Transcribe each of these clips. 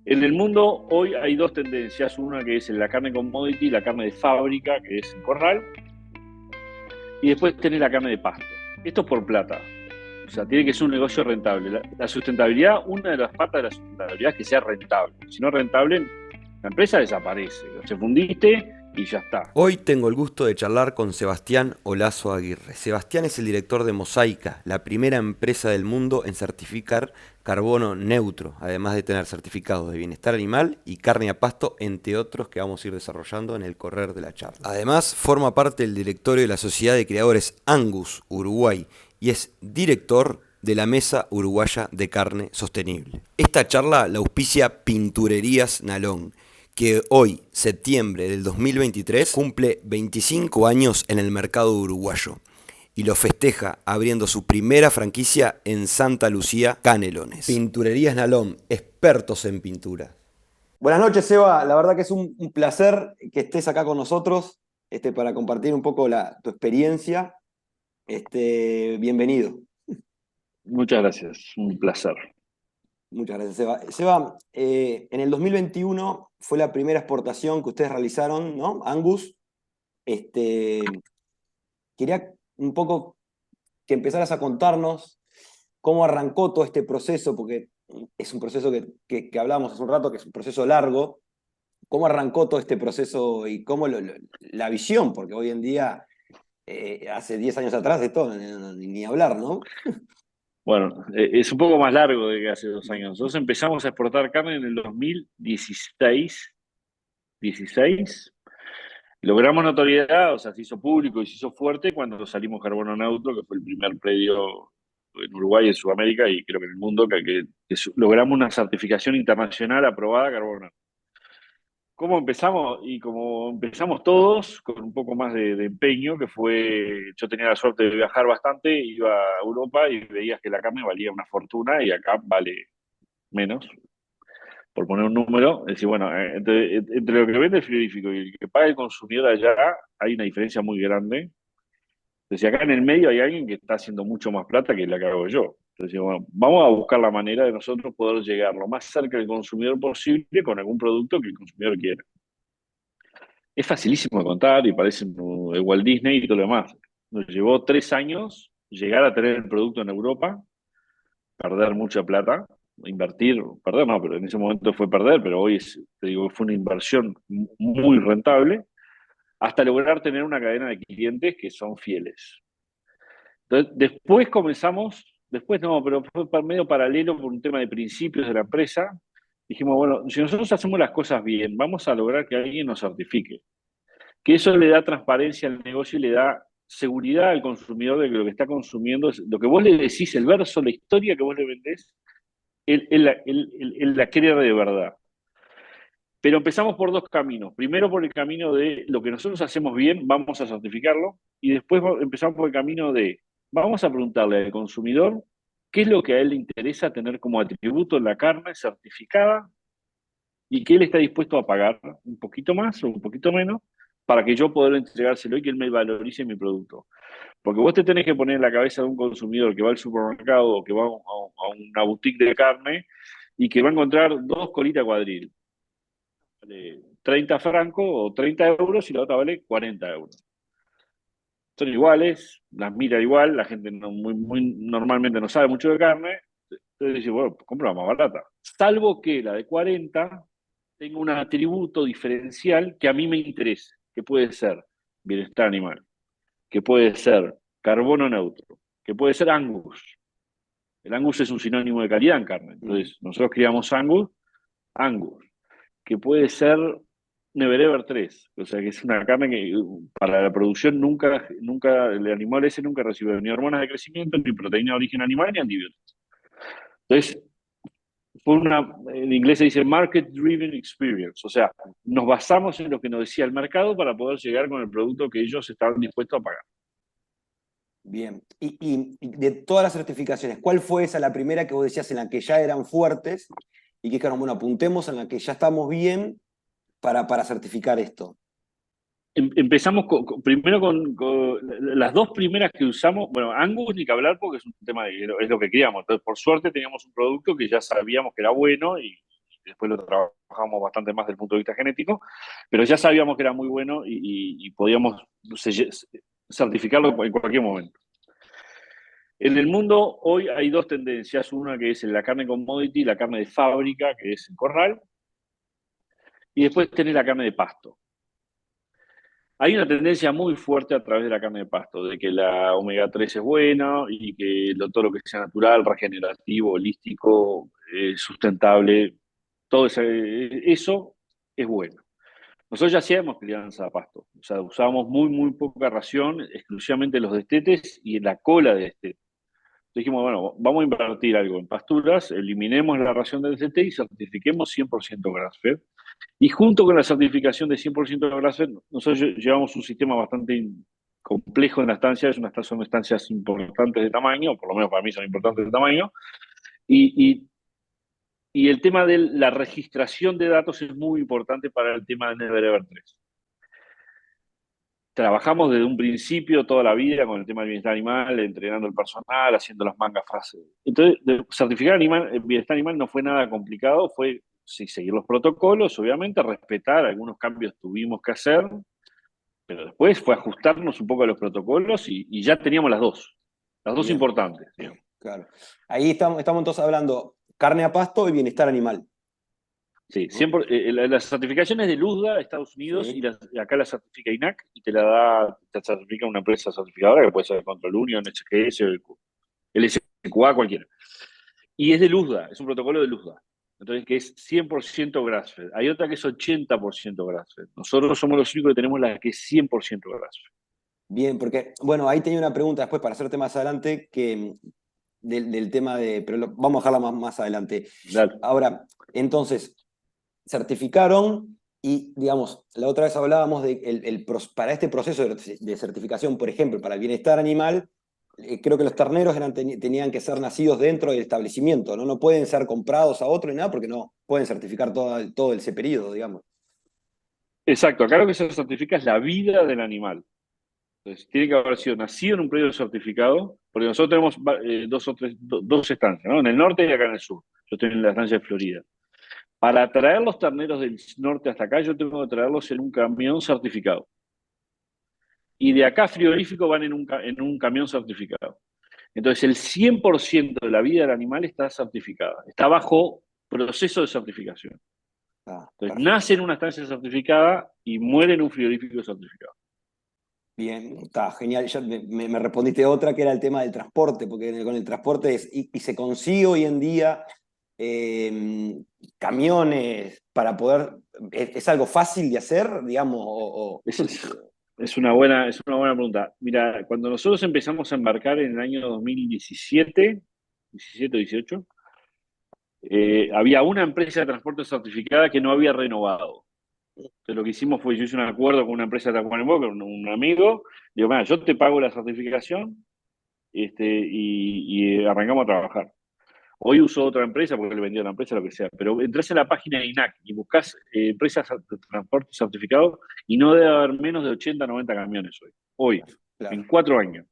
En el mundo hoy hay dos tendencias, una que es la carne commodity, la carne de fábrica, que es en corral, y después tenés la carne de pasto. Esto es por plata. O sea, tiene que ser un negocio rentable. La sustentabilidad, una de las patas de la sustentabilidad es que sea rentable. Si no es rentable, la empresa desaparece. Se fundiste y ya está. Hoy tengo el gusto de charlar con Sebastián Olazo Aguirre. Sebastián es el director de Mosaica, la primera empresa del mundo en certificar carbono neutro, además de tener certificados de bienestar animal y carne a pasto, entre otros que vamos a ir desarrollando en el correr de la charla. Además, forma parte del directorio de la Sociedad de Creadores Angus Uruguay y es director de la Mesa Uruguaya de Carne Sostenible. Esta charla la auspicia Pinturerías Nalón, que hoy, septiembre del 2023, cumple 25 años en el mercado uruguayo y lo festeja abriendo su primera franquicia en Santa Lucía, Canelones. Pinturerías Nalón, expertos en pintura. Buenas noches, Seba. La verdad que es un placer que estés acá con nosotros para compartir un poco tu experiencia. Bienvenido. Muchas gracias, un placer. Muchas gracias, Seba. Seba, en el 2021 fue la primera exportación que ustedes realizaron, ¿no? Angus. Este, Quería un poco que empezaras a contarnos cómo arrancó todo este proceso, porque es un proceso que hablamos hace un rato, que es un proceso largo. ¿Cómo arrancó todo este proceso y cómo la visión? Porque hoy en día, hace 10 años atrás, de todo, ni hablar, ¿no? Bueno, es un poco más largo de que hace 2 años. Nosotros empezamos a exportar carne en el 2016. 16. Logramos notoriedad, o sea, se hizo público y se hizo fuerte cuando salimos Carbono Neutro, que fue el primer predio en Uruguay, en Sudamérica y creo que en el mundo, que logramos una certificación internacional aprobada Carbono Neutro. ¿Cómo empezamos? Y como empezamos todos, con un poco más de empeño, que fue, yo tenía la suerte de viajar bastante, iba a Europa y veías que la carne valía una fortuna y acá vale menos, por poner un número, es decir, bueno, entre lo que vende el frigorífico y el que paga el consumidor allá, hay una diferencia muy grande. Entonces, acá en el medio hay alguien que está haciendo mucho más plata que la que hago yo. Entonces, bueno, vamos a buscar la manera de nosotros poder llegar lo más cerca del consumidor posible con algún producto que el consumidor quiera. Es facilísimo de contar y parece el Walt Disney y todo lo demás. Nos llevó 3 años llegar a tener el producto en Europa, perder mucha plata, invertir, perder no, pero en ese momento fue perder, pero hoy te digo, fue una inversión muy rentable, hasta lograr tener una cadena de clientes que son fieles. Entonces, después comenzamos, después no, pero fue medio paralelo por un tema de principios de la empresa. Dijimos, bueno, si nosotros hacemos las cosas bien, vamos a lograr que alguien nos certifique. Que eso le da transparencia al negocio y le da seguridad al consumidor de que lo que está consumiendo es lo que vos le decís, el verso, la historia que vos le vendés, él la quiere de verdad. Pero empezamos por dos caminos. Primero por el camino de lo que nosotros hacemos bien, vamos a certificarlo. Y después empezamos por el camino de, vamos a preguntarle al consumidor qué es lo que a él le interesa tener como atributo en la carne certificada y que él está dispuesto a pagar un poquito más o un poquito menos para que yo pueda entregárselo y que él me valorice mi producto. Porque vos te tenés que poner en la cabeza de un consumidor que va al supermercado o que va a una boutique de carne y que va a encontrar dos colitas cuadril, vale 30 francos o 30 euros y la otra vale 40 euros. Son iguales, las mira igual, la gente muy normalmente no sabe mucho de carne, entonces dice, bueno, pues compra la más barata. Salvo que la de 40 tenga un atributo diferencial que a mí me interese, que puede ser bienestar animal, que puede ser carbono neutro, que puede ser Angus. El Angus es un sinónimo de calidad en carne. Mm. Entonces, nosotros criamos Angus, que puede ser Never 3, o sea que es una carne que para la producción el animal ese nunca recibió ni hormonas de crecimiento, ni proteína de origen animal, ni antibióticos. Entonces, en inglés se dice market driven experience, o sea, nos basamos en lo que nos decía el mercado para poder llegar con el producto que ellos estaban dispuestos a pagar. Bien. Y de todas las certificaciones, ¿cuál fue esa la primera que vos decías en la que ya eran fuertes y que dijeron, bueno, apuntemos en la que ya estamos bien para certificar esto? Empezamos primero con las dos primeras que usamos. Bueno, Angus ni que hablar porque es un tema es lo que queríamos. Entonces, por suerte teníamos un producto que ya sabíamos que era bueno y después lo trabajamos bastante más desde el punto de vista genético, pero ya sabíamos que era muy bueno y podíamos certificarlo en cualquier momento. En el mundo hoy hay dos tendencias, una que es la carne commodity, la carne de fábrica, que es en corral, y después tener la carne de pasto. Hay una tendencia muy fuerte a través de la carne de pasto, de que la omega 3 es buena y que todo lo que sea natural, regenerativo, holístico, sustentable, todo eso es bueno. Nosotros ya hacíamos crianza a pasto, o sea, usábamos muy poca ración, exclusivamente los destetes y en la cola de destete. Dijimos, bueno, vamos a invertir algo en pasturas, eliminemos la ración de DCT y certifiquemos 100% grass-fed. Y junto con la certificación de 100% grass-fed, nosotros llevamos un sistema bastante complejo en la estancia, son estancias importantes de tamaño, por lo menos para mí son importantes de tamaño, y, y el tema de la registración de datos es muy importante para el tema de Never 3. Trabajamos desde un principio, toda la vida, con el tema del bienestar animal, entrenando el personal, haciendo las mangas fases. Entonces, certificar el bienestar animal no fue nada complicado, fue sí, seguir los protocolos, obviamente, respetar, algunos cambios tuvimos que hacer, pero después fue ajustarnos un poco a los protocolos y ya teníamos las dos Bien, importantes. Digamos. claro. Ahí estamos entonces hablando carne a pasto y bienestar animal. Sí, la certificación es de Luzda, Estados Unidos, Sí. y acá la certifica INAC y te certifica una empresa certificadora que puede ser Control Union, HGS, LSQA, cualquiera. Y es de Luzda, es un protocolo de Luzda. Entonces, que es 100% grass-fed. Hay otra que es 80% grass-fed. Nosotros somos los únicos que tenemos la que es 100% grass-fed. Bien, porque, bueno, ahí tenía una pregunta después para hacerte más adelante del tema de, pero vamos a dejarla más adelante. Dale. Ahora, entonces, certificaron y, digamos, la otra vez hablábamos de para este proceso de certificación, por ejemplo, para el bienestar animal, creo que los terneros tenían que ser nacidos dentro del establecimiento, ¿no? No pueden ser comprados a otro ni nada porque no pueden certificar todo ese periodo, digamos. Exacto, acá lo que se certifica es la vida del animal. Entonces, tiene que haber sido nacido en un periodo certificado, porque nosotros tenemos dos estancias, ¿no? En el norte y acá en el sur. Yo estoy en la estancia de Florida. Para traer los terneros del norte hasta acá, yo tengo que traerlos en un camión certificado. Y de acá a frigorífico van en un camión certificado. Entonces, el 100% de la vida del animal está certificada, está bajo proceso de certificación. Entonces, Perfecto. nace en una estancia certificada y muere en un frigorífico certificado. Bien, está genial. Ya me respondiste otra que era el tema del transporte, porque con el transporte y se consigue hoy en día camiones para poder. ¿Es algo fácil de hacer, digamos? Es una buena pregunta. Mira, cuando nosotros empezamos a embarcar en el año 2017, 17 o 18, había una empresa de transporte certificada que no había renovado. Entonces lo que hicimos fue, yo hice un acuerdo con una empresa de Tacuarembó, con un amigo, digo, mira, yo te pago la certificación y arrancamos a trabajar. Hoy uso otra empresa porque le vendió a la empresa, lo que sea, pero entras en la página de INAC y buscas empresas de transporte certificado y no debe haber menos de 80, 90 camiones hoy, Claro. en 4 años.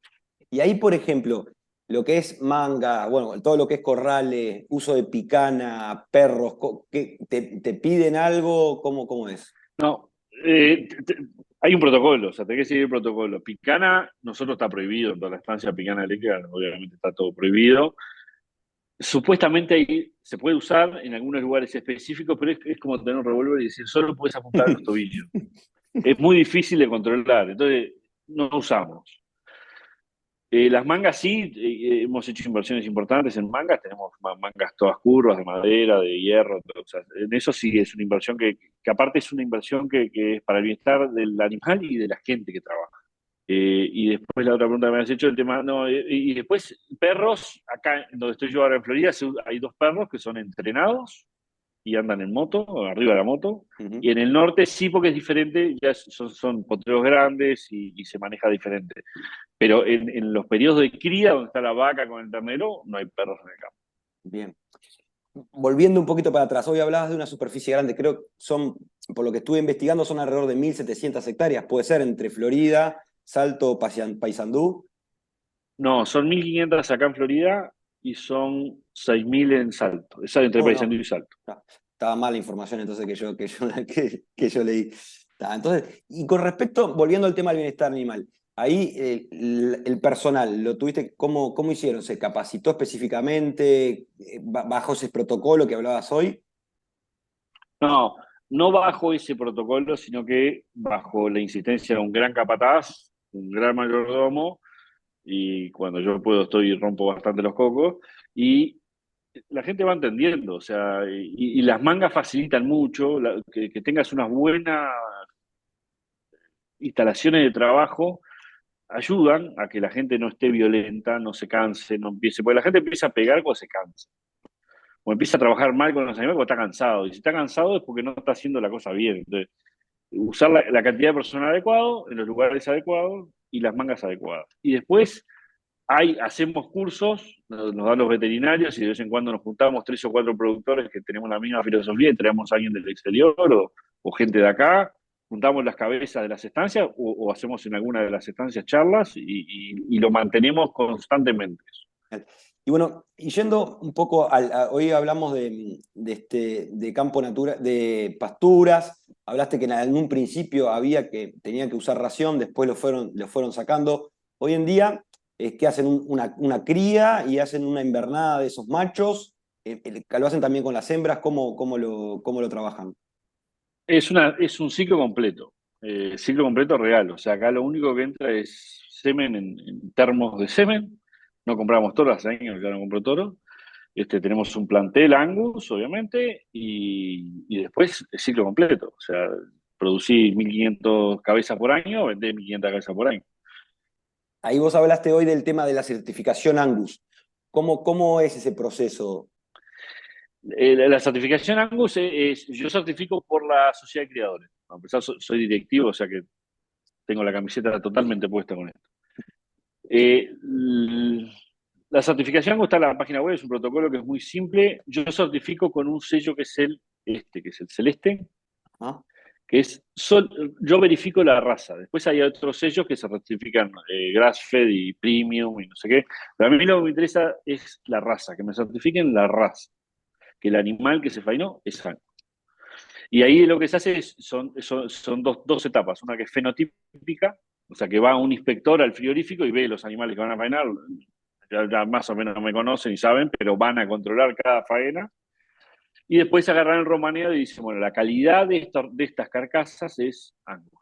Y ahí, por ejemplo, lo que es manga, bueno, todo lo que es corrales, uso de picana, perros, ¿te piden algo? ¿Cómo es? No, hay un protocolo, o sea, tenés que seguir el protocolo. Picana, nosotros está prohibido en toda la estancia, picana eléctrica, obviamente está todo prohibido. Supuestamente ahí se puede usar en algunos lugares específicos, pero es como tener un revólver y decir, solo puedes apuntar a los tobillos. Es muy difícil de controlar, entonces no usamos. Las mangas sí, hemos hecho inversiones importantes en mangas, tenemos mangas todas curvas, de madera, de hierro, o sea, en eso sí es una inversión que aparte es una inversión que es para el bienestar del animal y de la gente que trabaja. Y después la otra pregunta que me has hecho, el tema, no, y después perros, acá donde estoy yo ahora en Florida, hay 2 perros que son entrenados y andan en moto, arriba de la moto, y en el norte sí porque es diferente, ya son potreros grandes y se maneja diferente. Pero en los periodos de cría, donde está la vaca con el ternero, no hay perros en el campo. Bien. Volviendo un poquito para atrás, hoy hablabas de una superficie grande, creo que por lo que estuve investigando, son alrededor de 1.700 hectáreas, puede ser entre Florida, Salto, Paysandú. No, son 1.500 acá en Florida y son 6.000 en Salto. Esa entre Oh, no. Paysandú y Salto. No. estaba mal la información entonces que yo leí. Entonces, y con respecto, volviendo al tema del bienestar animal, ahí el personal, ¿lo tuviste? ¿Cómo hicieron? ¿Se capacitó específicamente bajo ese protocolo que hablabas hoy? No, no bajo ese protocolo, sino que bajo la insistencia de un gran capataz, un gran mayordomo, y cuando yo puedo estoy y rompo bastante los cocos, y la gente va entendiendo, o sea, y las mangas facilitan mucho, que tengas unas buenas instalaciones de trabajo, ayudan a que la gente no esté violenta, no se canse, no empiece, porque la gente empieza a pegar cuando se cansa, o empieza a trabajar mal con los animales cuando está cansado, y si está cansado es porque no está haciendo la cosa bien. Entonces, usar la cantidad de personal adecuado, en los lugares adecuados y las mangas adecuadas. Y después hacemos cursos, nos dan los veterinarios y de vez en cuando nos juntamos 3 o 4 productores que tenemos la misma filosofía y traemos a alguien del exterior o gente de acá, juntamos las cabezas de las estancias o hacemos en alguna de las estancias charlas y lo mantenemos constantemente. Y bueno, y yendo un poco, hoy hablamos de campo natural, de pasturas, hablaste que en algún principio tenía que usar ración, después lo fueron sacando. Hoy en día es que hacen una cría y hacen una invernada de esos machos, lo hacen también con las hembras, ¿cómo lo trabajan? Es un ciclo completo real. O sea, acá lo único que entra es semen en termos de semen. No compramos toro hace años, ya no compro toro. Tenemos un plantel Angus, obviamente, y después el ciclo completo. O sea, producí 1.500 cabezas por año, vendé 1.500 cabezas por año. Ahí vos hablaste hoy del tema de la certificación Angus. ¿Cómo es ese proceso? La certificación Angus yo certifico por la sociedad de criadores. A pesar, soy directivo, o sea que tengo la camiseta totalmente puesta con esto. La certificación está en la página web, es un protocolo que es muy simple. Yo certifico con un sello que es que es el celeste, ¿Ah? que yo verifico la raza. Después hay otros sellos que se certifican grass-fed y premium y no sé qué. Pero a mí lo que me interesa es la raza, que me certifiquen la raza, que el animal que se fainó es sano. Y ahí lo que se hace son dos etapas. Una que es fenotípica, o sea, que va un inspector al frigorífico y ve los animales que van a faenar. Ya más o menos me conocen y saben, pero van a controlar cada faena. Y después agarran el romaneado y dicen, bueno, la calidad de estas carcasas es Angus.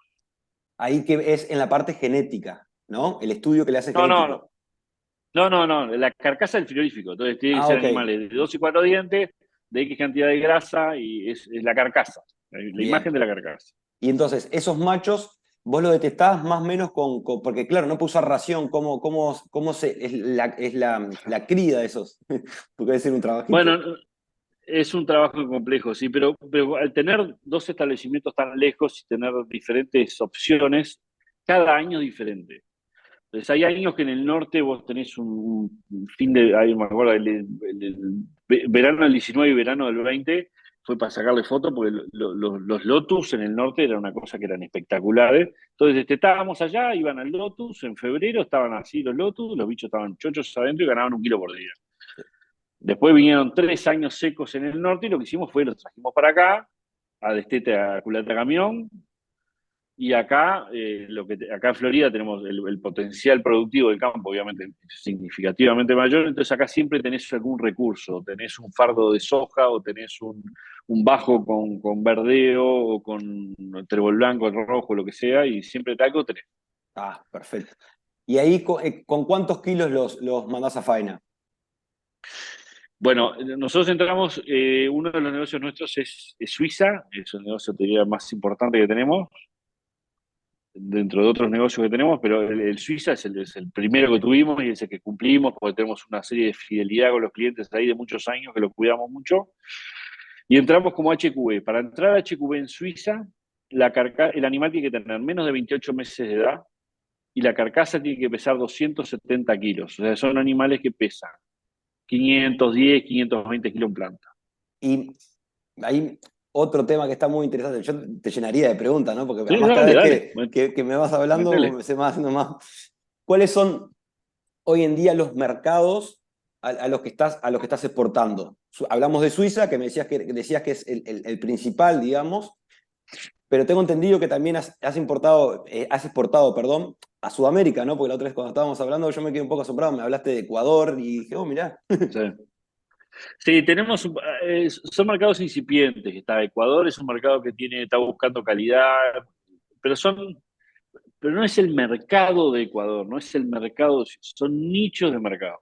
Ahí que es en la parte genética, ¿no? El estudio que le hace No, no, genético. no. No, no, no, la carcasa del frigorífico. Entonces tiene que Ah, ser ok. animales de 2 y 4 dientes, de X cantidad de grasa, y es la carcasa, la Bien. imagen de la carcasa. Y entonces, esos machos, vos lo detectabas más o menos porque claro, no puedo usar ración, es la cría de esos? Porque debe ser un trabajito. Bueno, es un trabajo complejo, sí, pero al tener 2 establecimientos tan lejos y tener diferentes opciones, cada año es diferente. Entonces, hay años que en el norte vos tenés un fin de, ahí me acuerdo, verano del 19 y verano del 20, fue para sacarle fotos, porque los Lotus en el norte era una cosa que eran espectaculares. Entonces, estábamos allá, iban al Lotus, en febrero estaban así los Lotus, los bichos estaban chochos adentro y ganaban 1 kilo por día. Después vinieron 3 años secos en el norte y lo que hicimos fue los trajimos para acá, a Destete, a Culata Camión, y acá, acá en Florida tenemos el potencial productivo del campo, obviamente, significativamente mayor, entonces acá siempre tenés algún recurso, tenés un fardo de soja o tenés un bajo con verdeo o con trébol blanco, rojo, lo que sea, y siempre algo tenés. Ah, perfecto. ¿Y ahí con cuántos kilos los mandás a faena? Bueno, nosotros entramos, uno de los negocios nuestros es Suiza, es el negocio te diría, más importante que tenemos, dentro de otros negocios que tenemos, pero el Suiza es el primero que tuvimos y es el que cumplimos, porque tenemos una serie de fidelidad con los clientes ahí de muchos años que los cuidamos mucho. Y entramos como HQB. Para entrar a HQB en Suiza, el animal tiene que tener menos de 28 meses de edad y la carcasa tiene que pesar 270 kilos. O sea, son animales que pesan 510, 520 kilos en planta. Y ahí otro tema que está muy interesante, yo te llenaría de preguntas, ¿no? Porque Sí, además cada dale, vez dale. que me vas hablando Metele. se me va haciendo más. ¿Cuáles son hoy en día los mercados a los que estás exportando. Hablamos de Suiza, que me decías que es el principal, digamos, pero tengo entendido que también has exportado, perdón, a Sudamérica, ¿no? Porque la otra vez cuando estábamos hablando yo me quedé un poco asombrado, me hablaste de Ecuador y dije, oh, mirá. Sí. Sí, son mercados incipientes. Ecuador es un mercado que está buscando calidad, pero pero no es el mercado de Ecuador, no es el mercado, son nichos de mercado.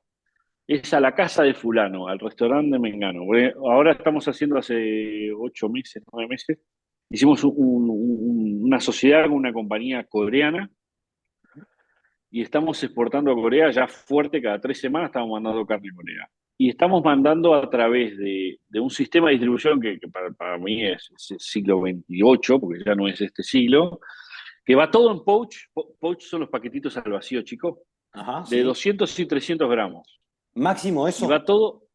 Es a la casa de fulano, al restaurante de Mengano. Ahora estamos haciendo hace 8 meses, 9 meses, hicimos una sociedad con una compañía coreana y estamos exportando a Corea ya fuerte, cada 3 semanas estamos mandando carne a Corea. Y estamos mandando a través de un sistema de distribución que para mí es el siglo XXVIII, porque ya no es este siglo, que va todo en pouch. Pouch son los paquetitos al vacío, chicos, Ajá, de sí. 200 y 300 gramos. Máximo Y eso. va todo,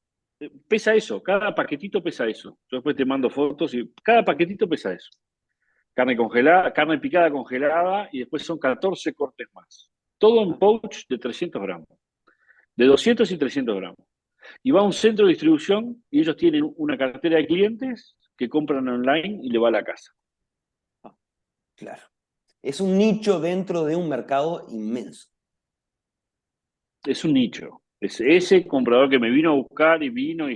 pesa eso, cada paquetito pesa eso. Yo después te mando fotos y cada paquetito pesa eso. Carne congelada, carne picada congelada y después son 14 cortes más. Todo en pouch de 300 gramos, de 200 y 300 gramos. Y va a un centro de distribución y ellos tienen una cartera de clientes que compran online y le va a la casa. Ah, claro. Es un nicho dentro de un mercado inmenso. Es un nicho. Es ese comprador que me vino a buscar y vino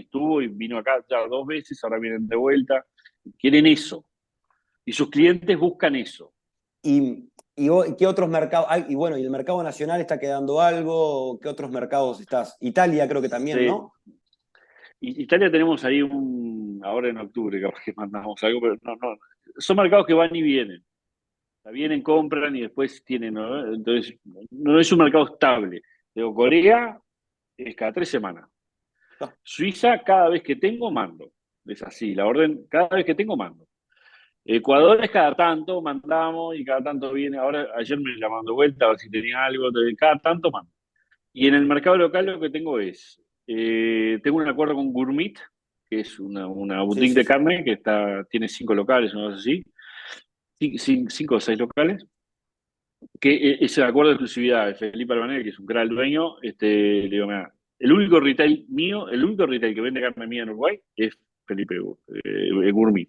acá ya 2 veces, ahora vienen de vuelta. Quieren eso. Y sus clientes buscan eso. ¿Qué otros mercados hay? Y bueno, ¿y el mercado nacional está quedando algo? ¿Qué otros mercados estás? Italia creo que también, Sí. ¿no? Italia tenemos ahí ahora en octubre, capaz que mandamos algo, pero no. Son mercados que van y vienen. Vienen, compran y después tienen, ¿no? Entonces, no es un mercado estable. Digo, Corea es cada 3 semanas. No, Suiza, cada vez que tengo, mando. Es así, la orden, cada vez que tengo, mando. Ecuador es cada tanto, mandamos y cada tanto viene. Ahora, ayer me la mandó vuelta a ver si tenía algo, cada tanto mando. Y en el mercado local lo que tengo tengo un acuerdo con Gourmet, que es una sí, boutique sí, de sí. carne que tiene 5 locales, una cosa así, 5 o 6 locales, que es el acuerdo de exclusividad de Felipe Albanel, que es un gran dueño. Le digo, mira, el único retail mío, el único retail que vende carne mía en Uruguay es Felipe Gourmet.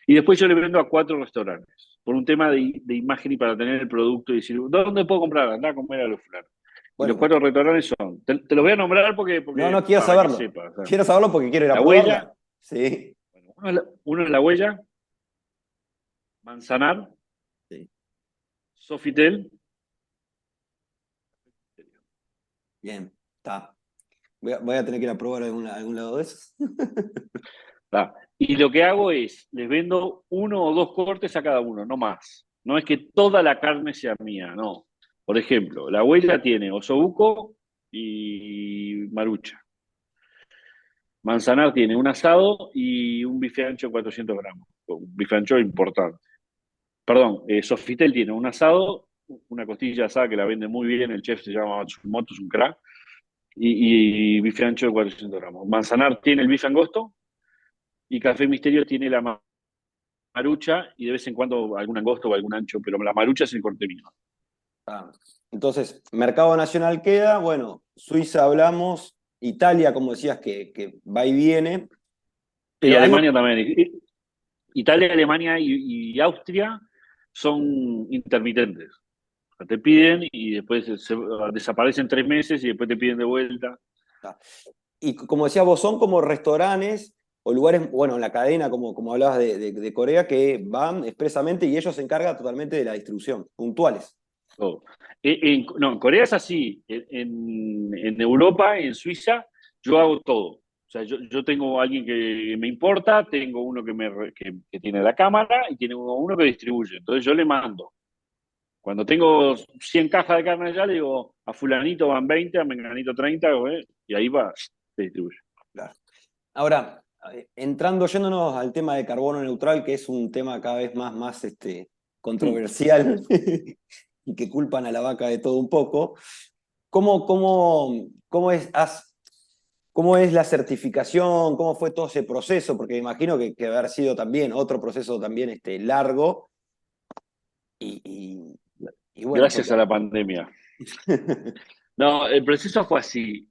Y después yo le vendo a 4 restaurantes, por un tema de imagen y para tener el producto y decir, ¿dónde puedo comprar? Andá a comer a los fulanos. Y los Bueno, 4 restaurantes te los voy a nombrar no, no, quiero para que saberlo. sepas. O sea, Quiero saberlo porque quiero ir a La Huella, probarla. Sí. bueno, uno es La Huella, Manzanar, Sí. Sofitel. Bien, está. Voy a tener que ir a probar algún lado de esos. ¿Tá? Y lo que hago es, les vendo 1 o 2 cortes a cada uno, no más. No es que toda la carne sea mía, no. Por ejemplo, La Huella tiene osobuco y marucha. Manzanar tiene un asado y un bife ancho de 400 gramos. Un bife ancho importante. Perdón, Sofitel tiene un asado, una costilla asada que la vende muy bien, el chef se llama Matsumoto, es un crack, y bife ancho de 400 gramos. Manzanar tiene el bife angosto y Café Misterio tiene la marucha y de vez en cuando algún angosto o algún ancho, pero la marucha es el corte mío. Ah, entonces, mercado nacional queda, bueno, Suiza hablamos, Italia, como decías, que va y viene, Y pero hay Alemania también. Italia, Alemania y Austria son intermitentes. O sea, te piden y después desaparecen 3 meses y después te piden de vuelta. y como decías vos, son como restaurantes o lugares, bueno, en la cadena, como hablabas de Corea, que van expresamente y ellos se encargan totalmente de la distribución, puntuales. Todo. No, en Corea es así. En Europa, en Suiza, yo hago todo. O sea, yo tengo a alguien que me importa, tengo uno que tiene la cámara y tiene uno que distribuye. Entonces yo le mando. Cuando tengo 100 cajas de carne allá, le digo, a fulanito van 20, a menganito 30, y ahí va, se distribuye. Claro. Ahora, yéndonos al tema de carbono neutral, que es un tema cada vez más controversial y que culpan a la vaca de todo un poco, ¿cómo es la certificación? ¿Cómo fue todo ese proceso? Porque me imagino que haber sido también otro proceso también largo y bueno, Gracias porque... a la pandemia. No, el proceso fue así.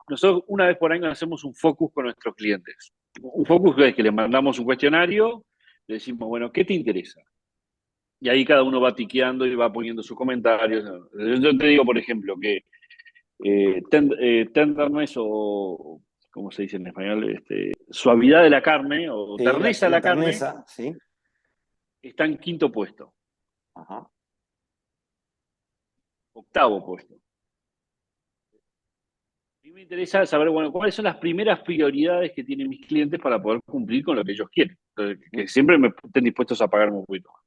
Nosotros una vez por año hacemos un focus con nuestros clientes. Un focus es que les mandamos un cuestionario, le decimos, bueno, ¿qué te interesa? Y ahí cada uno va tiqueando y va poniendo sus comentarios. Yo te digo, por ejemplo, que tenderness o, ¿cómo se dice en español? Suavidad de la carne o Sí, terneza de la la carne ternesa, sí. está en quinto puesto, Ajá. octavo puesto. A mí me interesa saber, bueno, cuáles son las primeras prioridades que tienen mis clientes para poder cumplir con lo que ellos quieren. Entonces, que siempre me estén dispuestos a pagarme un poquito más.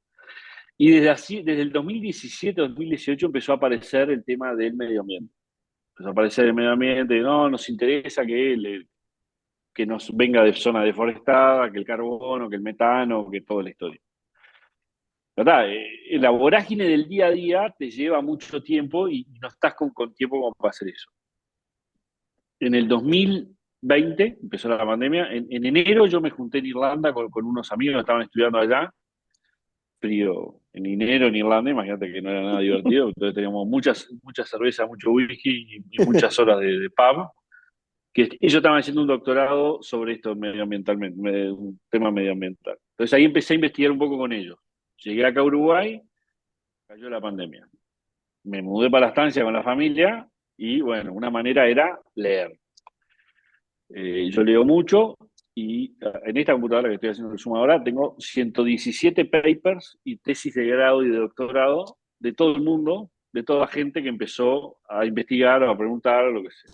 Y desde el 2017-2018 empezó a aparecer el tema del medio ambiente. Empezó a aparecer el medio ambiente, no, nos interesa que nos venga de zona deforestada, que el carbono, que el metano, que toda la historia. ¿Verdad? La vorágine del día a día te lleva mucho tiempo y no estás con tiempo como para hacer eso. En el 2020 empezó la pandemia. En enero yo me junté en Irlanda con unos amigos que estaban estudiando allá. Frío en enero en Irlanda, imagínate que no era nada divertido. Entonces teníamos mucha cerveza, mucho whisky y muchas horas de pub. Que ellos estaban haciendo un doctorado sobre esto medioambientalmente, un tema medioambiental. Entonces ahí empecé a investigar un poco con ellos. Llegué acá a Uruguay, cayó la pandemia. Me mudé para la estancia con la familia y bueno, una manera era leer. Yo leo mucho y en esta computadora que estoy haciendo el Zoom ahora tengo 117 papers y tesis de grado y de doctorado de todo el mundo, de toda la gente que empezó a investigar o a preguntar o lo que sea.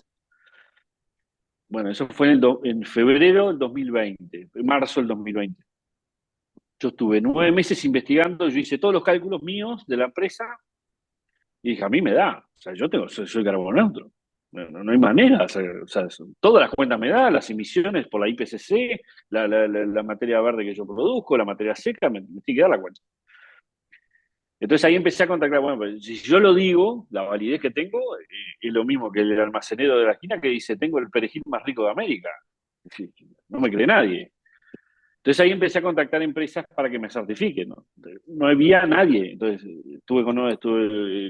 Bueno, eso fue en febrero del 2020, en marzo del 2020. Yo estuve 9 meses investigando, yo hice todos los cálculos míos de la empresa y dije, a mí me da, o sea, soy carbono neutro. No hay manera, o sea, todas las cuentas me da, las emisiones por la IPCC, la materia verde que yo produzco, la materia seca, me tiene que dar la cuenta. Entonces ahí empecé a contactar, bueno, pues, si yo lo digo, la validez que tengo es lo mismo que el almacenero de la esquina que dice, tengo el perejil más rico de América. No me cree nadie. Entonces ahí empecé a contactar empresas para que me certifiquen. No había nadie. Entonces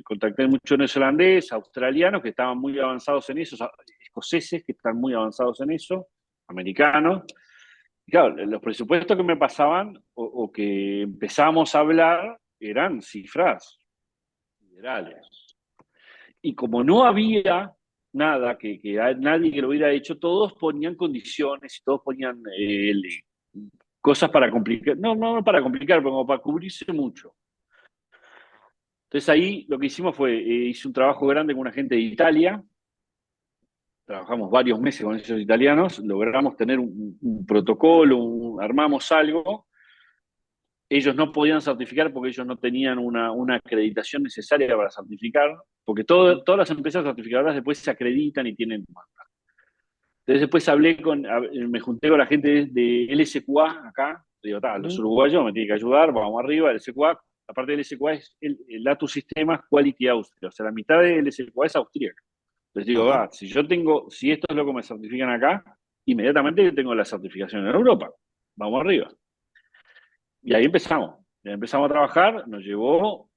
contacté muchos neozelandés, australianos que estaban muy avanzados en eso, escoceses que están muy avanzados en eso, americanos. Y claro, los presupuestos que me pasaban o que empezábamos a hablar eran cifras liberales. Y como no había nada, nadie que lo hubiera hecho, todos ponían condiciones y todos ponían cosas para complicar, no para complicar, pero como para cubrirse mucho. Entonces ahí lo que hicimos fue, hice un trabajo grande con una gente de Italia, trabajamos varios meses con esos italianos, logramos tener un protocolo, armamos algo. Ellos no podían certificar porque ellos no tenían una acreditación necesaria para certificar, porque todas las empresas certificadoras después se acreditan y tienen. Entonces después me junté con la gente de LSQA acá, digo, los uruguayos me tienen que ayudar, vamos arriba, LSQA, aparte del LSQA es el Latus Systems Quality Austria, o sea, la mitad de LSQA es austríaca. Entonces digo, si esto es lo que me certifican acá, inmediatamente tengo la certificación en Europa, vamos arriba. Y ahí empezamos a trabajar, nos llevó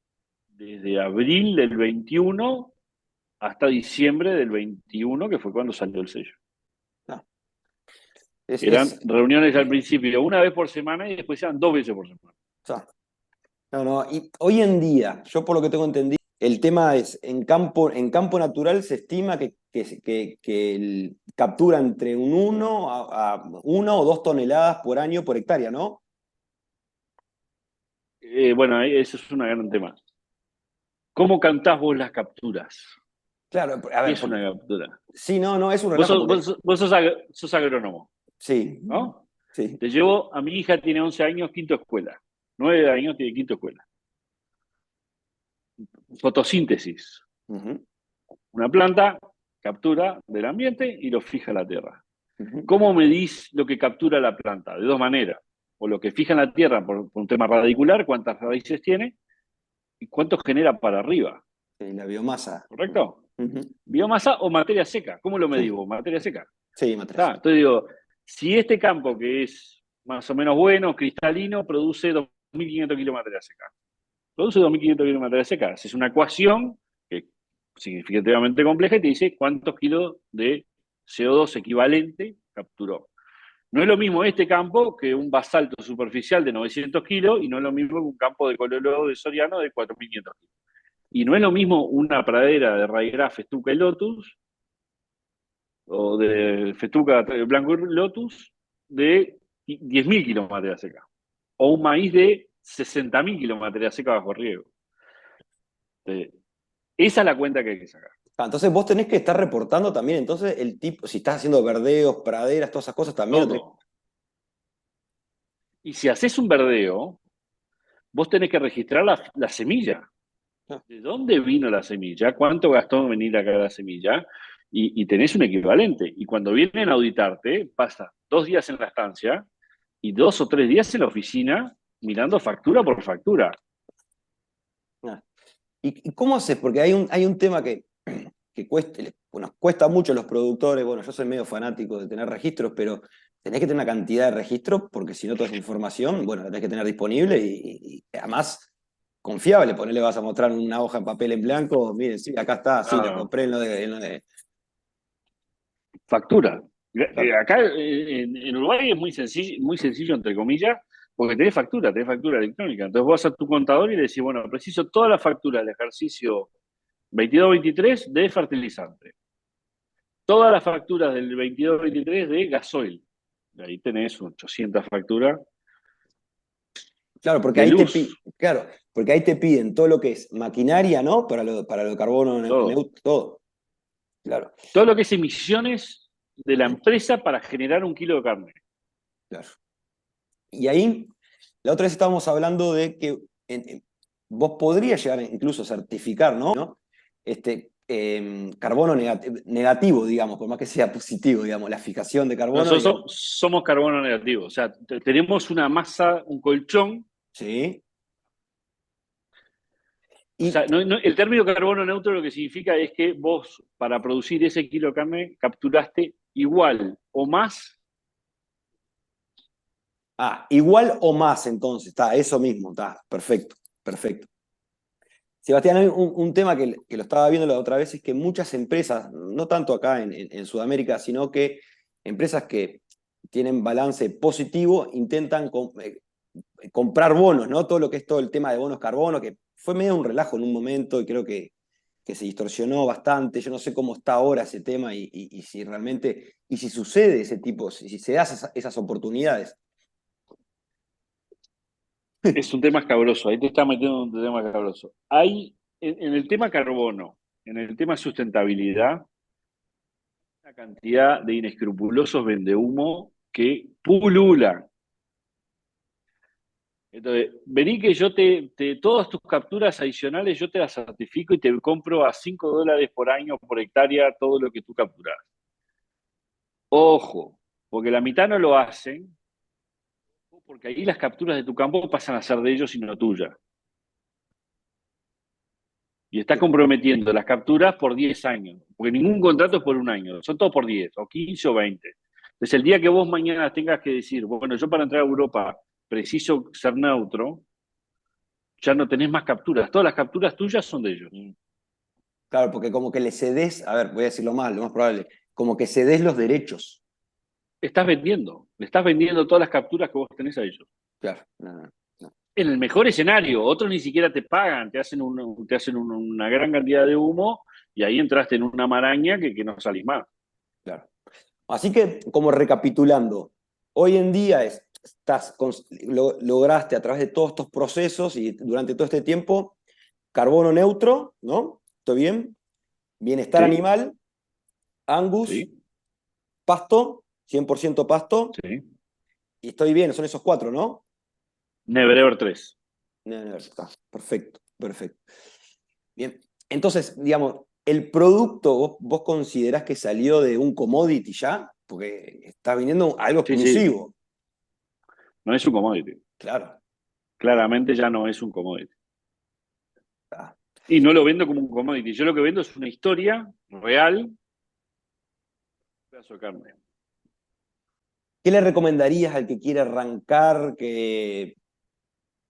desde abril del 21 hasta diciembre del 21, que fue cuando salió el sello. Eran reuniones al principio una vez por semana y después eran 2 veces por semana. Y hoy en día, yo por lo que tengo entendido, el tema es, en campo natural se estima que captura entre un 1 a 1 o 2 toneladas por año por hectárea, ¿no? Bueno, eso es un gran tema. ¿Cómo cantás vos las capturas? Claro, a ¿Qué ver. es una captura? Sí, no, es un relajo. Vos sos agrónomo. Sí. ¿No? Sí. Te llevo, a mi hija tiene 11 años, quinto escuela. 9 años tiene quinto escuela. Fotosíntesis. Una planta captura del ambiente y lo fija en la tierra. ¿Cómo medís lo que captura la planta? De dos maneras. O lo que fija en la tierra por un tema radicular, cuántas raíces tiene, y cuánto genera para arriba. Sí, la biomasa. ¿Correcto? Biomasa o materia seca. ¿Cómo lo medís vos? Materia seca. Sí, materia seca. Entonces digo, si este campo que es más o menos bueno, cristalino, produce 2.500 kilos de materia seca. Produce 2.500 kilos de materia seca. Es una ecuación que significativamente compleja y te dice cuántos kilos de CO2 equivalente capturó. No es lo mismo este campo que un basalto superficial de 900 kilos y no es lo mismo que un campo de colorado de Soriano de 4.500 kilos. Y no es lo mismo una pradera de raigraf, festuca y lotus, o de festuca blanco y lotus, de 10.000 kilos de materia seca. O un maíz de 60.000 kilos de materia seca bajo riego. Esa es la cuenta que hay que sacar. Entonces vos tenés que estar reportando también, entonces, el tipo, si estás haciendo verdeos, praderas, todas esas cosas también. Todo. Y si haces un verdeo, vos tenés que registrar la semilla. ¿De dónde vino la semilla? ¿Cuánto gastó en venir acá la semilla? Y tenés un equivalente. Y cuando vienen a auditarte, pasa 2 días en la estancia y 2 o 3 días en la oficina mirando factura por factura. Ah. ¿Y cómo haces? Porque hay un tema que nos cuesta mucho a los productores. Bueno, yo soy medio fanático de tener registros, pero tenés que tener una cantidad de registros porque si no toda esa información, bueno, la tenés que tener disponible y además confiable. Ponele, vas a mostrar una hoja en papel en blanco, miren, sí, acá está, sí, la compré en lo de... Factura. Claro. Acá en Uruguay es muy sencillo, entre comillas, porque tenés factura electrónica. Entonces vos vas a tu contador y le decís, bueno, preciso toda la factura del ejercicio 22-23 de fertilizante. Todas las facturas del 22-23 de gasoil. Ahí tenés 800 facturas Claro, porque de ahí luz. claro, porque ahí te piden todo lo que es maquinaria, ¿no? Para lo de carbono Todo. neutro, todo. Claro, Todo lo que es emisiones de la empresa para generar 1 kilo de carne. claro. Y ahí, la otra vez estábamos hablando de que vos podrías llegar incluso a certificar, ¿no? Carbono negativo, digamos, por más que sea positivo, digamos, la fijación de carbono, digamos. Nosotros somos carbono negativo. O sea, tenemos una masa, un colchón. Sí. O Y, sea, el término carbono neutro lo que significa es que vos, para producir ese kilo de carne, capturaste igual o más. igual o más, entonces, está, eso mismo, está, perfecto, perfecto. Sebastián, hay un tema que lo estaba viendo la otra vez, es que muchas empresas, no tanto acá en Sudamérica, sino que empresas que tienen balance positivo intentan comprar bonos, ¿no? Todo lo que es todo el tema de bonos carbono, que fue medio un relajo en un momento y creo que se distorsionó bastante. Yo no sé cómo está ahora ese tema y si realmente, y si sucede ese tipo, si se dan esas oportunidades. Es un tema escabroso. Ahí te está metiendo un tema escabroso. Hay, en el tema carbono, en el tema sustentabilidad, una cantidad de inescrupulosos vendehumo que pululan. Entonces, vení que yo todas tus capturas adicionales yo te las certifico y te compro a $5 por año por hectárea todo lo que tú capturas. Ojo, porque la mitad no lo hacen, porque ahí las capturas de tu campo pasan a ser de ellos y no tuyas. Y estás comprometiendo las capturas por 10 años, porque ningún contrato es por un año, son todos por 10, o 15 o 20. Entonces, el día que vos mañana tengas que decir, bueno, yo para entrar a Europa preciso ser neutro, ya no tenés más capturas. Todas las capturas tuyas son de ellos. Claro, porque como que le cedes, a ver, voy a decirlo mal, lo más probable, como que cedes los derechos. Le estás vendiendo todas las capturas que vos tenés a ellos. Claro, no, no, no. En el mejor escenario, otros ni siquiera te pagan, te hacen una gran cantidad de humo y ahí entraste en una maraña que no salís más. Claro. Así que, como recapitulando, hoy en día lograste a través de todos estos procesos y durante todo este tiempo, carbono neutro, ¿no? ¿Estoy bien? Bienestar Sí, animal, Angus, sí, pasto, 100% pasto, sí. y estoy bien, son esos cuatro, ¿no? Never Ever 3. No, no, está, perfecto, perfecto. Bien, entonces, digamos, el producto, vos considerás que salió de un commodity ya, porque está viniendo algo Sí, sí, exclusivo. no es un commodity. Claro. Claramente ya no es un commodity. Ah. Y no lo vendo como un commodity. Yo lo que vendo es una historia real, un pedazo de carne. ¿Qué le recomendarías al que quiere arrancar,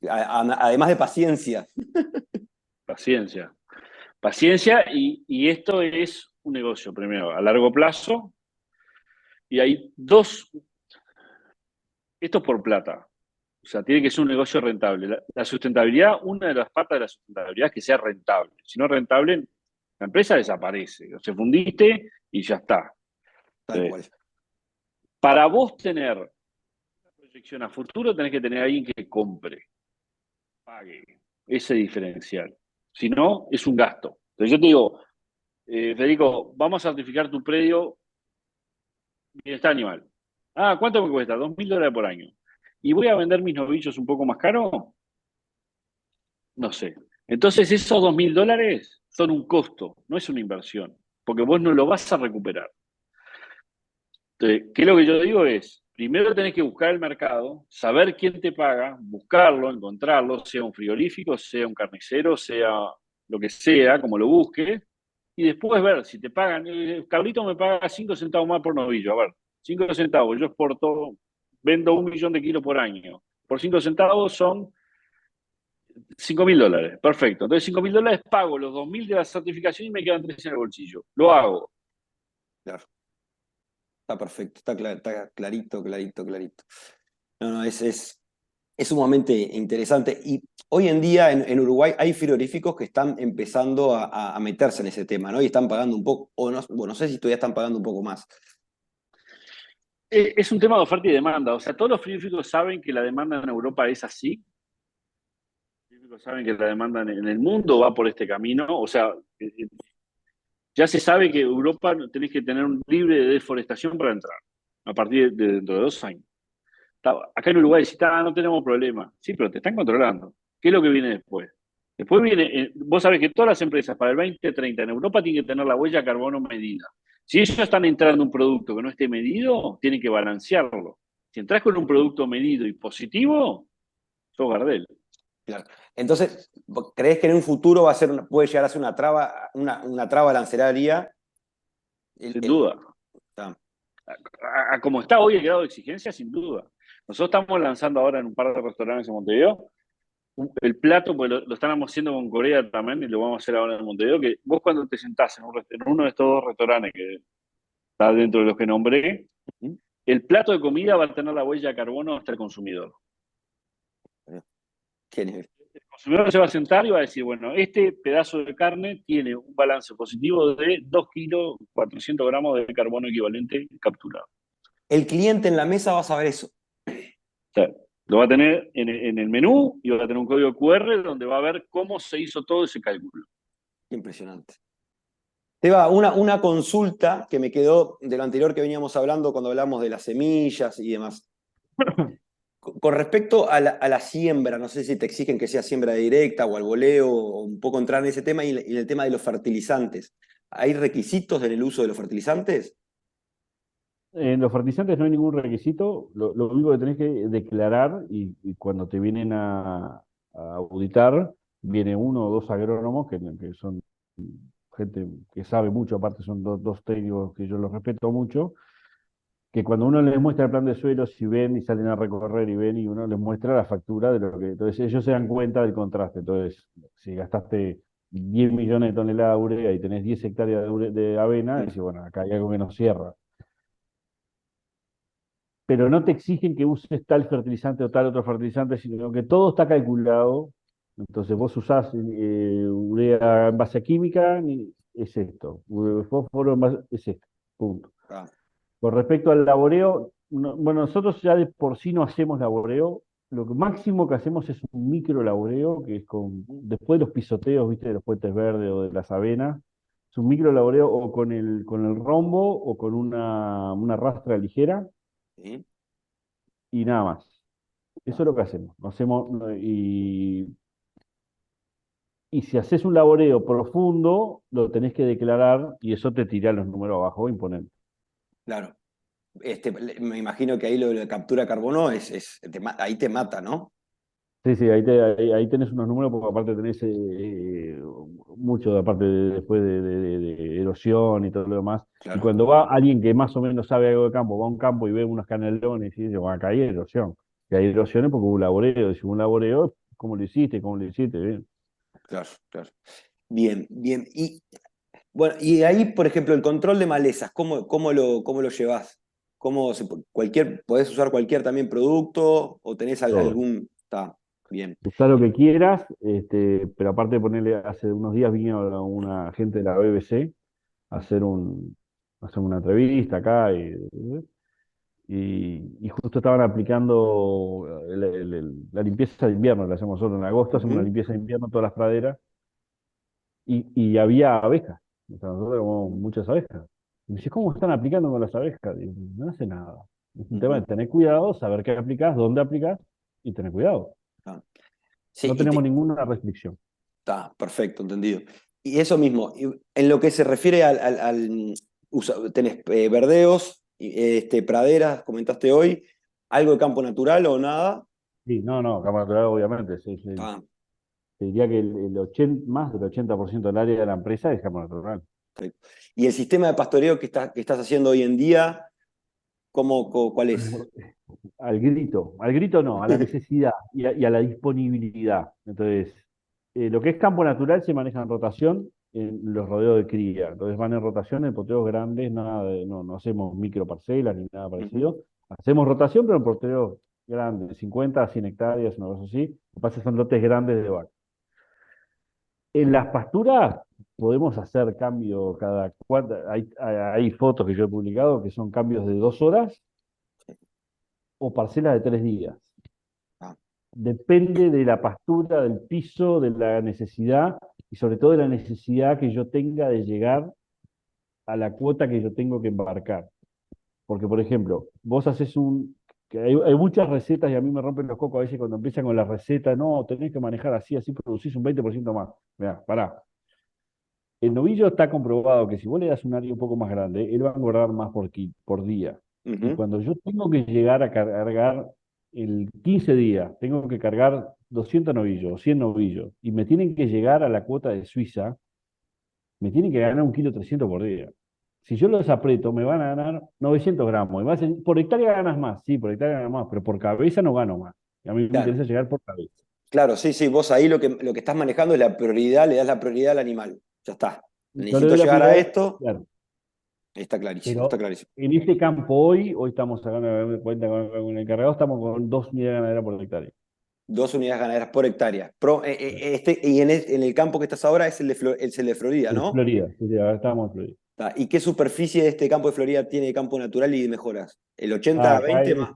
además de paciencia? Paciencia. Paciencia y esto es un negocio, primero, a largo plazo. Y hay dos, esto es por plata. O sea, tiene que ser un negocio rentable. La sustentabilidad, una de las patas de la sustentabilidad es que sea rentable. Si no es rentable, la empresa desaparece. O se fundiste y ya está. Tal cual. Para vos tener una proyección a futuro, tenés que tener a alguien que compre, pague ese diferencial. Si no, es un gasto. Entonces yo te digo, Federico, vamos a certificar tu predio bienestar animal. Ah, ¿cuánto me cuesta? $2.000 por año. ¿Y voy a vender mis novillos un poco más caro? No sé. Entonces esos $2.000 son un costo, no es una inversión, porque vos no lo vas a recuperar. Entonces, ¿qué es lo que yo digo? Es, primero tenés que buscar el mercado, saber quién te paga, buscarlo, encontrarlo, sea un frigorífico, sea un carnicero, sea lo que sea, como lo busques, y después ver si te pagan. Carlito me paga 5 centavos más por novillo. A ver, 5 centavos, yo exporto, vendo 1 millón de kilos por año. Por 5 centavos son $5.000. Perfecto. Entonces, $5.000 pago los 2.000 de la certificación y me quedan 3 en el bolsillo. Lo hago. Claro. Está perfecto, está clarito, clarito, clarito. No, no, es sumamente interesante. Y hoy en día en Uruguay hay frigoríficos que están empezando a meterse en ese tema, ¿no? Y están pagando un poco, o no, bueno, no sé si todavía están pagando un poco más. Es un tema de oferta y demanda. O sea, todos los frigoríficos saben que la demanda en Europa es así. Los frigoríficos saben que la demanda en el mundo va por este camino. O sea, ya se sabe que Europa tenés que tener un libre de deforestación para entrar, a partir de dentro de 2 años. Acá en Uruguay decís, no tenemos problema. Sí, pero te están controlando. ¿Qué es lo que viene después? Después viene, vos sabés que todas las empresas para el 2030 en Europa tienen que tener la huella de carbono medida. Si ellos están entrando un producto que no esté medido, tienen que balancearlo. Si entras con un producto medido y positivo, sos Gardel. Claro. Entonces, ¿crees que en un futuro puede llegar a ser una traba arancelaria? Sin duda. Ah, A como está hoy el grado de exigencia, sin duda. Nosotros estamos lanzando ahora en un par de restaurantes en Montevideo el plato, pues lo estamos haciendo con Corea también, y lo vamos a hacer ahora en Montevideo, que vos cuando te sentás en uno de estos dos restaurantes que está dentro de los que nombré, el plato de comida va a tener la huella de carbono hasta el consumidor. qué nivel. El consumidor se va a sentar y va a decir, bueno, este pedazo de carne tiene un balance positivo de 2 kilos 400 gramos de carbono equivalente capturado. El cliente en la mesa va a saber eso. O sea, lo va a tener en el menú y va a tener un código QR donde va a ver cómo se hizo todo ese cálculo. Impresionante. Teba, una consulta que me quedó de lo anterior que veníamos hablando cuando hablamos de las semillas y demás. Con respecto a la siembra, no sé si te exigen que sea siembra directa o al voleo, o un poco entrar en ese tema y el tema de los fertilizantes. ¿Hay requisitos en el uso de los fertilizantes? En los fertilizantes no hay ningún requisito, lo único que tenés que declarar y cuando te vienen a auditar, viene uno o dos agrónomos que son gente que sabe mucho, aparte son dos técnicos que yo los respeto mucho, que cuando uno les muestra el plan de suelos y ven y salen a recorrer y ven y uno les muestra la factura de lo que... Entonces ellos se dan cuenta del contraste. Entonces, si gastaste 10 millones de toneladas de urea y tenés 10 hectáreas de avena, decís, bueno, acá hay algo que no cierra. Pero no te exigen que uses tal fertilizante o tal otro fertilizante, sino que todo está calculado. Entonces vos usás urea en base a química, es esto. Fósforo es esto. Punto. Ah, Con respecto al laboreo, bueno, nosotros ya de por sí no hacemos laboreo. Lo máximo que hacemos es un micro laboreo, que es después de los pisoteos, viste, de los puentes verdes o de las avenas, es un micro laboreo o con el rombo o con una rastra ligera sí. y nada más. Eso Ah, es lo que hacemos. Y si haces un laboreo profundo, lo tenés que declarar y eso te tira los números abajo imponente. claro. Me imagino que ahí lo de la captura de carbono ahí te mata, ¿no? Sí, sí, ahí tenés unos números, porque aparte tenés mucho, aparte después de erosión y todo lo demás. Y Claro. cuando va alguien que más o menos sabe algo de campo, va a un campo y ve unos canelones y dice, bueno, acá hay erosión. Y hay erosiones porque hubo un laboreo. Y si hubo un laboreo, ¿cómo lo hiciste? ¿Cómo lo hiciste? Bien. Claro, claro. Bien, bien. Y bueno, y ahí, por ejemplo, el control de malezas, ¿cómo lo llevas? ¿Podés usar cualquier también producto o tenés Todo. algún? Está bien. Usá lo que quieras, pero aparte de ponerle, hace unos días vino una gente de la BBC a hacer una entrevista acá y justo estaban aplicando la limpieza de invierno, la hacemos nosotros en agosto, hacemos una Ujú, limpieza de invierno en todas las praderas y había abejas. O sea, nosotros tenemos muchas abejas. Y me dice, ¿cómo están aplicando con las abejas? Digo, no hace nada. Es un tema de ujú, tener cuidado, saber qué aplicás, dónde aplicás y tener cuidado. está. Sí, No tenemos ninguna restricción. está, perfecto, entendido. Y eso mismo, en lo que se refiere tenés verdeos, praderas, comentaste hoy, algo de campo natural o nada. Sí, no, no, cámara natural, obviamente. Sí, sí. Está, Te diría que más del 80% del área de la empresa es cámara natural. perfecto. Y el sistema de pastoreo que estás haciendo hoy en día, ¿cuál es? Al grito no, a la necesidad y a la disponibilidad. Entonces, lo que es campo natural se maneja en rotación en los rodeos de cría. Entonces van en rotación en poteos grandes, no hacemos microparcelas ni nada Ujú, parecido. Hacemos rotación, pero en poteos grandes, 50 a 100 hectáreas, una cosa así. Lo que pasa es que son lotes grandes de vaca. En las pasturas podemos hacer cambio cada cuatro. Hay fotos que yo he publicado que son cambios de 2 horas o parcelas de 3 días. ah, Depende de la pastura, del piso, de la necesidad y sobre todo de la necesidad que yo tenga de llegar a la cuota que yo tengo que embarcar. Porque, por ejemplo, vos haces que hay muchas recetas y a mí me rompen los cocos a veces cuando empiezan con la receta, no, tenés que manejar así, así producís un 20% más. Mirá, pará. El novillo está comprobado que si vos le das un área un poco más grande, él va a engordar más por día. Y ujú, cuando yo tengo que llegar a cargar el 15 días, tengo que cargar 200 novillos o 100 novillos, y me tienen que llegar a la cuota de Suiza, me tienen que ganar 1,3 kg por día. Si yo los aprieto, me van a ganar 900 gramos. Y me hacen, por hectárea ganas más, sí, por hectárea ganas más, pero por cabeza no gano más. Y a mí me claro, interesa llegar por cabeza. claro, sí, sí, vos ahí lo que estás manejando es la prioridad, le das la prioridad al animal. Ya está. Yo le Necesito doy la llegar a prioridad, esto, claro. está clarísimo, está Pero clarísimo. en este campo hoy estamos sacando cuenta con el encargado, estamos con 2 unidades ganaderas por hectárea. 2 unidades ganaderas por hectárea. Y en el campo que estás ahora es el de Florida, En ¿no? Florida, sí, sí, ahora estamos en Florida. ¿Y qué superficie de este campo de Florida tiene de campo natural y de mejoras? ¿El Ah, 80-20 más?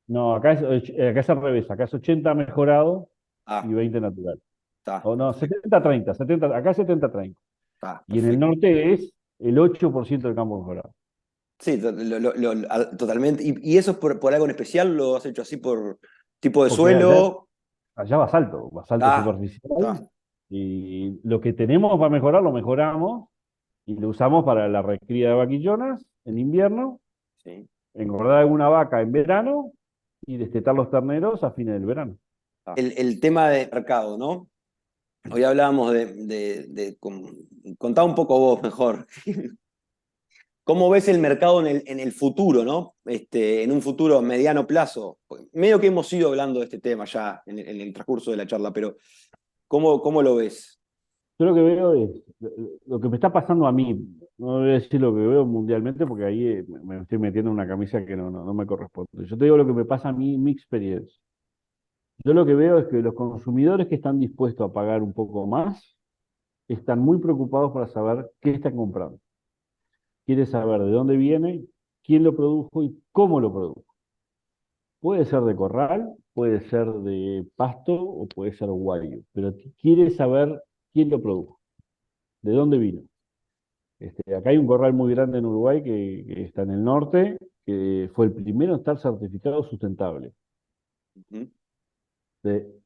no, acá es al revés, acá es 80 mejorado y Ah, 20 natural. está, O no, perfecto. 70-30, 70, acá es 70-30. Está, Y en el perfecto. norte es el 8% del campo mejorado. Sí, totalmente. ¿Y eso es por algo en especial? ¿Lo has hecho así por tipo de Porque allá, suelo? allá basalto Ah, superficial, está. y lo que tenemos para mejorar lo mejoramos y lo usamos para la recría de vaquillonas en invierno, Sí. engordar alguna vaca en verano y destetar los terneros a fines del verano. El tema de mercado, ¿no? Hoy hablábamos contá un poco vos mejor. ¿Cómo ves el mercado en el futuro, ¿no? En un futuro mediano plazo. Medio que hemos ido hablando de este tema ya en el transcurso de la charla, pero ¿cómo lo ves? Yo lo que veo es lo que me está pasando a mí. No voy a decir lo que veo mundialmente porque ahí me estoy metiendo en una camisa que no me corresponde. Yo te digo lo que me pasa a mí, mi experiencia. Yo lo que veo es que los consumidores que están dispuestos a pagar un poco más están muy preocupados para saber qué están comprando. Quiere saber de dónde viene, quién lo produjo y cómo lo produjo. Puede ser de corral, puede ser de pasto o puede ser guayo, pero quiere saber quién lo produjo, de dónde vino. Acá hay un corral muy grande en Uruguay que está en el norte, que fue el primero en estar certificado sustentable. Ujú,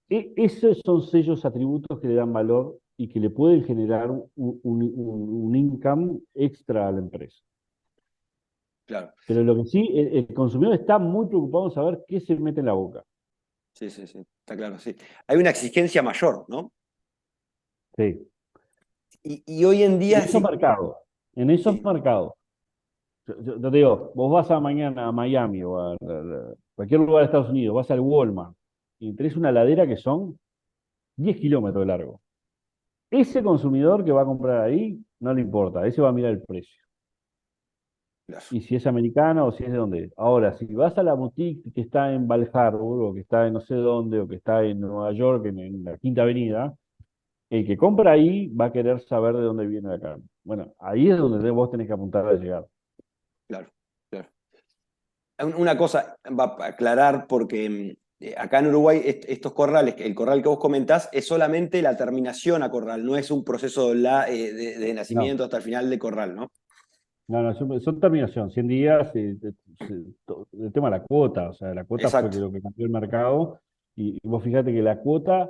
Esos son sellos, atributos que le dan valor y que le pueden generar un income extra a la empresa. claro, Pero lo que sí, el consumidor está muy preocupado en saber qué se mete en la boca. sí, sí, sí, está claro, sí. Hay una exigencia mayor, ¿no? Sí. Y hoy en En día esos sí, mercados, en esos sí, mercados, yo te digo, vos vas a mañana a Miami o a cualquier lugar de Estados Unidos, vas al Walmart y tenés una ladera que son 10 kilómetros de largo. Ese consumidor que va a comprar ahí, no le importa, ese va a mirar el precio. Claro. Y si es americano o si es de dónde es. Ahora, si vas a la boutique que está en Val Harbor, o que está en no sé dónde, o que está en Nueva York, en la Quinta Avenida, el que compra ahí va a querer saber de dónde viene la carne. Bueno, ahí es donde vos tenés que apuntar a llegar. Claro, claro. Una cosa va a aclarar porque acá en Uruguay estos corrales, el corral que vos comentás, es solamente la terminación a corral, no es un proceso de No, nacimiento hasta el final de corral, ¿no? no, no, son terminación, 100 días, el tema de la cuota, o sea, la cuota fue Exacto. lo que cambió el mercado, y vos fíjate que la cuota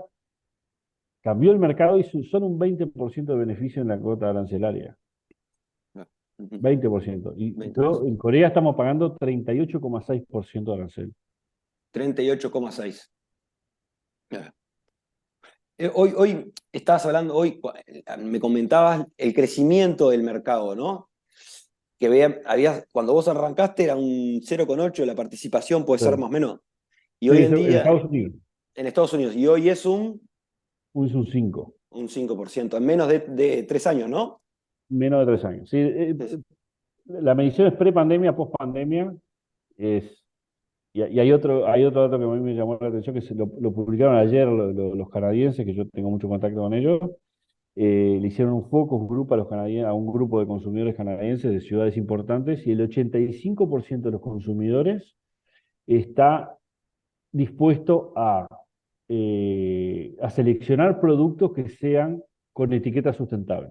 cambió el mercado y solo un 20% de beneficio en la cuota arancelaria. Ujú. 20%. Y 20%. en Corea estamos pagando 38,6% de arancel. 38,6. Hoy estabas hablando, me comentabas el crecimiento del mercado, ¿no? Que cuando vos arrancaste era un 0,8 la participación, puede ser Sí, más o menos. Y sí, hoy en en día, Estados Unidos en Estados Unidos, y hoy es es un 5, un 5% en menos de 3 años, ¿no? menos de 3 años. Sí, Es- la medición es pre-pandemia, post-pandemia. Es, y hay otro dato que a mí me llamó la atención, que lo publicaron ayer los canadienses, que yo tengo mucho contacto con ellos. Le hicieron un focus group a un grupo de consumidores canadienses de ciudades importantes, y el 85% de los consumidores está dispuesto a seleccionar productos que sean con etiqueta sustentable.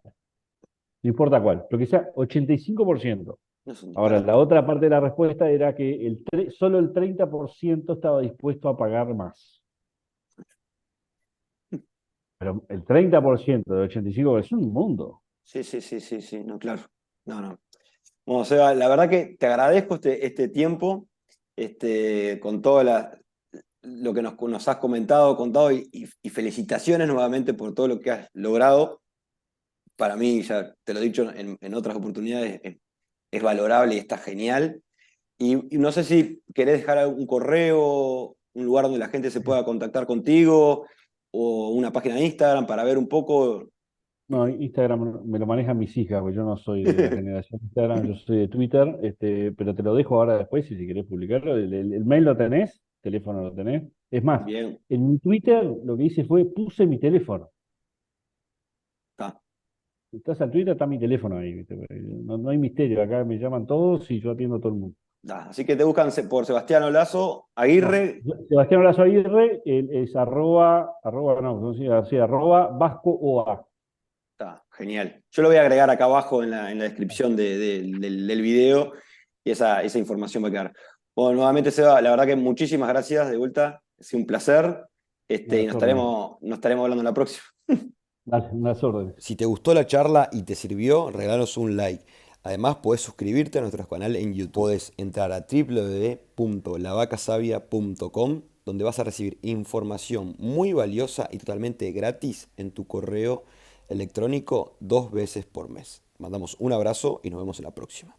No importa cuál, pero que sea 85%. no es un Ahora, disparate. la otra parte de la respuesta era que solo el 30% estaba dispuesto a pagar más. Pero el 30% de 85% es un mundo. Sí, sí, sí, sí, sí, no, claro. No, no. Bueno, Seba, la verdad que te agradezco este tiempo, con todo lo que nos has contado, y felicitaciones nuevamente por todo lo que has logrado. Para mí, ya te lo he dicho en otras oportunidades, es valorable y está genial. Y no sé si querés dejar un correo, un lugar donde la gente se pueda contactar contigo, o una página de Instagram para ver un poco. No, Instagram me lo manejan mis hijas, porque yo no soy de la generación Instagram, yo soy de Twitter, pero te lo dejo ahora después si querés publicarlo. El mail lo tenés, teléfono lo tenés. Es más, Bien, en mi Twitter lo que hice fue puse mi teléfono. está. Si estás al Twitter, está mi teléfono ahí, ¿viste? No, no hay misterio, acá me llaman todos y yo atiendo a todo el mundo. Así que te buscan por Sebastián Olazo No, Aguirre. Sebastián Olazo Aguirre es no, sí, arroba Vasco OA. Está, genial. Yo lo voy a agregar acá abajo en la descripción del video, y esa información va a quedar. Bueno, nuevamente, Seba, la verdad que muchísimas gracias de vuelta. Ha sido un placer. A Y las órdenes. nos estaremos hablando en la próxima. Dale, a las órdenes. Si te gustó la charla y te sirvió, regálanos un like. Además, podés suscribirte a nuestro canal en YouTube. Podés entrar a www.lavacasavia.com, donde vas a recibir información muy valiosa y totalmente gratis en tu correo electrónico 2 veces por mes. Mandamos un abrazo y nos vemos en la próxima.